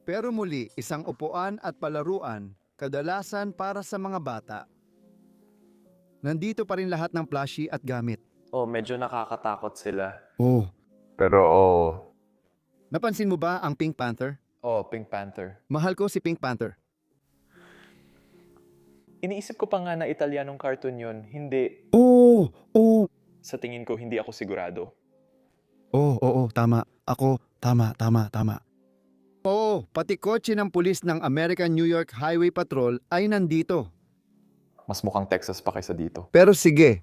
Pero muli, isang upuan at palaruan, kadalasan para sa mga bata. Nandito pa rin lahat ng plushie at gamit. Oh, medyo nakakatakot sila. Oh, Pero napansin mo ba ang Pink Panther? Oh, Pink Panther. Mahal ko si Pink Panther. Iniisip ko pa nga na Italianong cartoon yun. Hindi. Oh, oh. Sa tingin ko, hindi ako sigurado. Oo, tama. Ako, tama. Oo, pati kotse ng pulis ng American New York Highway Patrol ay nandito. Mas mukhang Texas pa kaysa dito. Pero sige,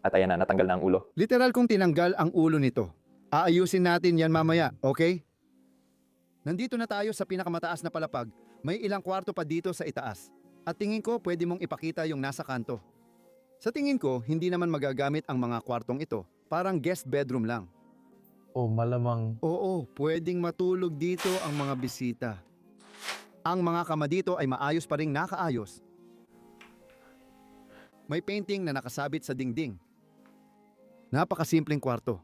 At ayan na, natanggal na ang ulo. literal kong tinanggal ang ulo nito. Aayusin natin yan mamaya, okay? Nandito na tayo sa pinakamataas na palapag. May ilang kwarto pa dito sa itaas. At tingin ko pwede mong ipakita yung nasa kanto. Sa tingin ko, hindi naman magagamit ang mga kwartong ito. Parang guest bedroom lang. Oh, malamang. Oo, pwedeng matulog dito ang mga bisita. Ang mga kama dito ay maayos pa ring nakaayos. May painting na nakasabit sa dingding. Napakasimpleng kwarto.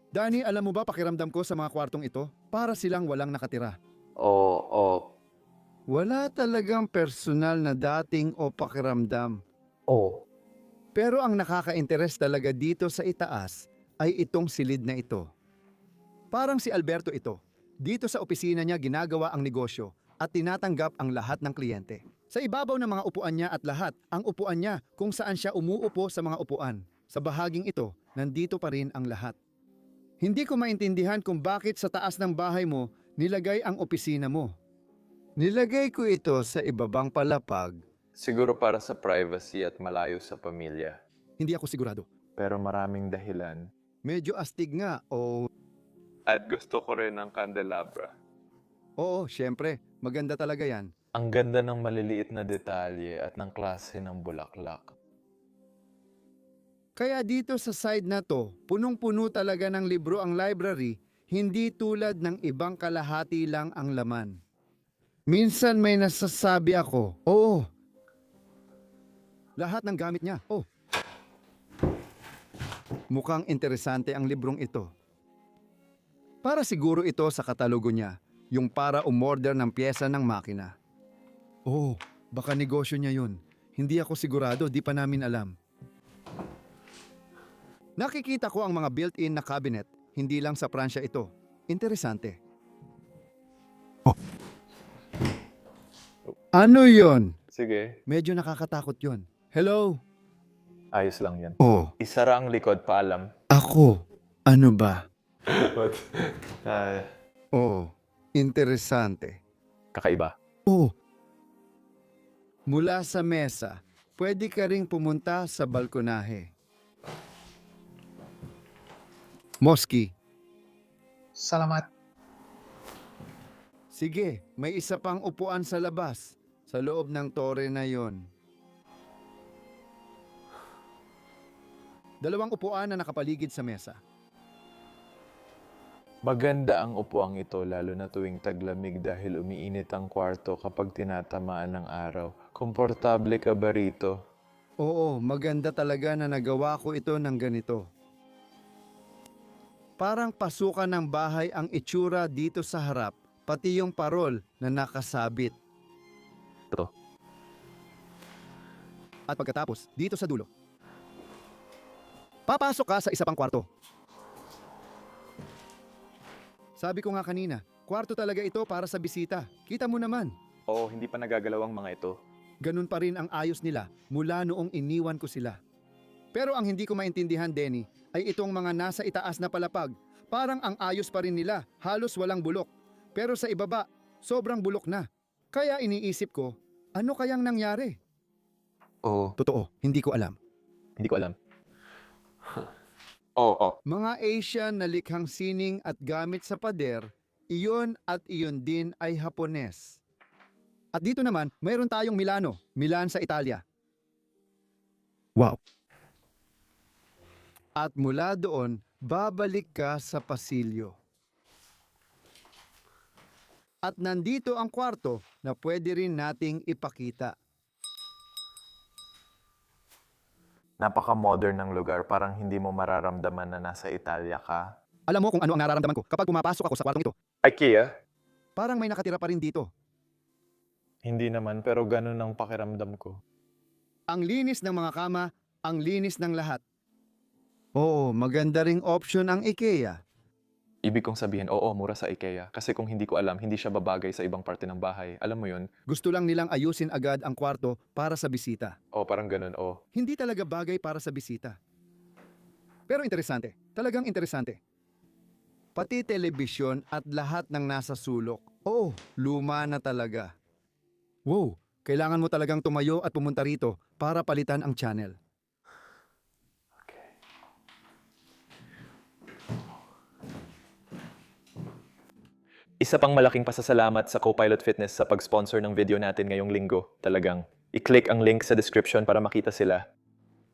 Dani, alam mo ba pakiramdam ko sa mga kwartong ito? Para silang walang nakatira. Oh. Wala talagang personal na dating o pakiramdam. Oh. Pero ang nakaka-interes talaga dito sa itaas ay itong silid na ito. Parang si Alberto ito. Dito sa opisina niya ginagawa ang negosyo at tinatanggap ang lahat ng kliyente. Sa ibabaw ng mga upuan niya at lahat, ang upuan niya kung saan siya umuupo sa mga upuan. Sa bahaging ito, nandito pa rin ang lahat. Hindi ko maintindihan kung bakit sa taas ng bahay mo nilagay ang opisina mo. Nilagay ko ito sa ibabang palapag. Siguro para sa privacy at malayo sa pamilya. Hindi ako sigurado. Pero maraming dahilan. Medyo astig nga o... At gusto ko rin ng candelabra. Oo, syempre. Maganda talaga yan. Ang ganda ng maliliit na detalye at ng klase ng bulaklak. Kaya dito sa side na to, punong-puno talaga ng libro ang library, hindi tulad ng ibang kalahati lang ang laman. Minsan may nasasabi ako, oo. Lahat ng gamit niya, oh. Mukhang interesante ang librong ito. Para siguro ito sa katalogo niya, yung para umorder ng pyesa ng makina. Oh, baka negosyo niya yun. Hindi ako sigurado, di pa namin alam. Nakikita ko ang mga built-in na cabinet, hindi lang sa Pransya ito. Interesante. Oh. Ano yon? Sige, Medyo nakakatakot yon. Hello? ayos lang yan. Oh, Isara ang likod, paalam. ako. Ano ba? What? Oh, interesante. Kakaiba. Oh, mula sa mesa, pwede ka ring pumunta sa balkonahe. Moski, Salamat. sige, may isa pang upuan sa labas, sa loob ng tore na yon. Dalawang upuan na nakapaligid sa mesa. Maganda ang upuang ito lalo na tuwing taglamig dahil umiinit ang kwarto kapag tinatamaan ng araw. Komportable ka ba rito? Oo, maganda talaga na nagawa ko ito ng ganito. Parang pasukan ng bahay ang itsura dito sa harap, pati yung parol na nakasabit. Ito. At pagkatapos, dito sa dulo. Papasok ka sa isa pang kwarto. Sabi ko nga kanina, kwarto talaga ito para sa bisita. Kita mo naman. Oo, hindi pa nagagalaw ang mga ito. Ganun pa rin ang ayos nila mula noong iniwan ko sila. Pero ang hindi ko maintindihan, Denny, ay itong mga nasa itaas na palapag. Parang ang ayos pa rin nila, halos walang bulok. Pero sa ibaba, sobrang bulok na. Kaya iniisip ko, ano kayang nangyari? Oo. Totoo, hindi ko alam. Hindi ko alam. Oo. Mga Asian na likhang sining at gamit sa pader, iyon at iyon din ay Hapones. At dito naman, mayroon tayong Milano, Milan sa Italia. Wow! At mula doon, babalik ka sa pasilyo. At nandito ang kwarto na pwede rin nating ipakita. Napaka-modern ng lugar, parang hindi mo mararamdaman na nasa Italia ka. Alam mo kung ano ang nararamdaman ko kapag pumapasok ako sa kwartong ito? IKEA? Parang may nakatira pa rin dito. Hindi naman, pero ganun ang pakiramdam ko. Ang linis ng mga kama, ang linis ng lahat. Oo, maganda ring option ang IKEA. Ibig kong sabihin, oo, mura sa IKEA. Kasi kung hindi ko alam, hindi siya babagay sa ibang parte ng bahay. Alam mo yun? Gusto lang nilang ayusin agad ang kwarto para sa bisita. Oo, parang ganun, oo. Hindi talaga bagay para sa bisita. Pero interesante, talagang interesante. Pati telebisyon at lahat ng nasa sulok. Oo, luma na talaga. Wow, kailangan mo talagang tumayo at pumunta rito para palitan ang channel. Isa pang malaking pasasalamat sa Copilot Fitness sa pag-sponsor ng video natin ngayong linggo. Talagang, i-click ang link sa description para makita sila.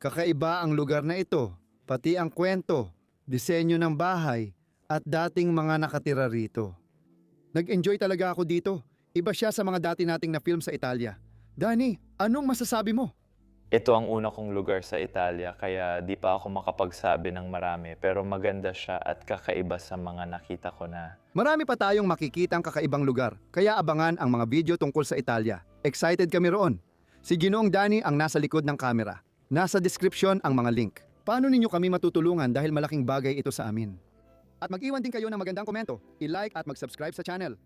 Kakaiba ang lugar na ito, pati ang kwento, disenyo ng bahay, at dating mga nakatira rito. Nag-enjoy talaga ako dito. Iba siya sa mga dati nating na film sa Italia. Danny, anong masasabi mo? Ito ang una kong lugar sa Italia, kaya di pa ako makapagsabi ng marami, pero maganda siya at kakaiba sa mga nakita ko na. Marami pa tayong makikitang kakaibang lugar, kaya abangan ang mga video tungkol sa Italia. Excited kami roon. Si Ginoong Danny ang nasa likod ng kamera. Nasa description ang mga link. Paano ninyo kami matutulungan dahil malaking bagay ito sa amin? At mag-iwan din kayo ng magandang komento, i-like at mag-subscribe sa channel.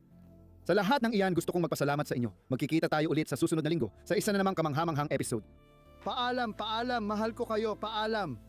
Sa lahat ng iyan, gusto kong magpasalamat sa inyo. Magkikita tayo ulit sa susunod na linggo sa isa na namang kamanghamanghang episode. Paalam, mahal ko kayo, paalam.